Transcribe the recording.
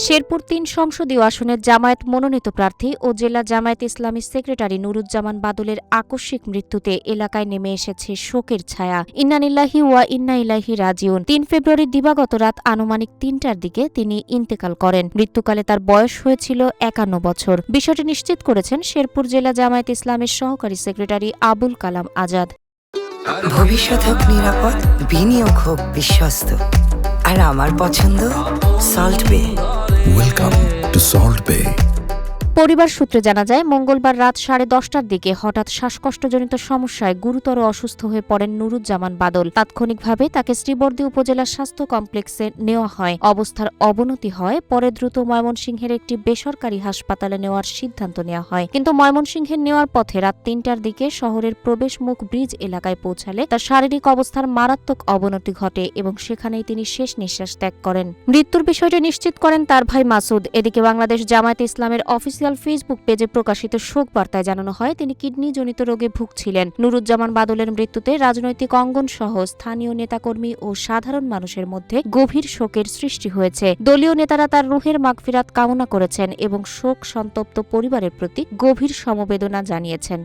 শেরপুর ৩ সংসদীয় আসনের জামায়াত মনোনীত প্রার্থী ও জেলা জামায়াত ইসলামী সেক্রেটারি নুরুজ্জামান বাদলের আকস্মিক মৃত্যুতে এলাকায় নেমে এসেছে শোকের ছায়া। ইন্না লিল্লাহি ওয়া ইন্না ইলাইহি রাজিউন। ৩ ফেব্রুয়ারি দিবাগত রাত আনুমানিক ৩টার দিকে তিনি ইন্তেকাল করেন। মৃত্যুকালে তার বয়স হয়েছিল ৫১ বছর। বিষয়টি নিশ্চিত করেছেন শেরপুর জেলা জামায়াত ইসলামের সহকারী সেক্রেটারি আবুল কালাম আজাদ। ভবিষ্যৎ হোক নিরাপদ, বিনিয়োগ হোক বিশ্বস্ত, আর আমার পছন্দ সল্ট বে। ওয়েলকাম টু সল্ট বে। পরিবার সূত্রে জানা যায়, মঙ্গলবার রাত 10:30টার দিকে হঠাৎ শ্বাসকষ্টজনিত সমস্যায় গুরুতর অসুস্থ হয়ে পড়েন নুরুজ্জামান বাদল। তাৎক্ষণিকভাবে তাকে শ্রীবর্দী উপজেলা স্বাস্থ্য কমপ্লেক্সে নেওয়া হয়। অবস্থার অবনতি হয়, পরে দ্রুত ময়মনসিংহের একটি বেসরকারি হাসপাতালে নেওয়ার সিদ্ধান্ত নেওয়া হয়। কিন্তু ময়মনসিংহে নেওয়ার পথে রাত 3টার দিকে শহরের প্রবেশমুখ ব্রিজ এলাকায় পৌঁছালে তার শারীরিক অবস্থার মারাত্মক অবনতি ঘটে এবং সেখানেই তিনি শেষ নিঃশ্বাস ত্যাগ করেন। মৃত্যুর বিষয়টি নিশ্চিত করেন তার ভাই মাসুদ। এদিকে বাংলাদেশ জামায়াত ইসলামের অফিসিয়াল ফেসবুক পেজে প্রকাশিত শোক বার্তায় জানানো হয়, তিনি কিডনিজনিত রোগে ভুগছিলেন। নুরুজ্জামান বাদলের মৃত্যুতে রাজনৈতিক অঙ্গন সহ স্থানীয় নেতাকর্মী ও সাধারণ মানুষের মধ্যে গভীর শোকের সৃষ্টি হয়েছে। দলীয় নেতারা তার রুহের মাগফিরাত কামনা করেছেন এবং শোক সন্তপ্ত পরিবারের প্রতি গভীর সমবেদনা জানিয়েছেন।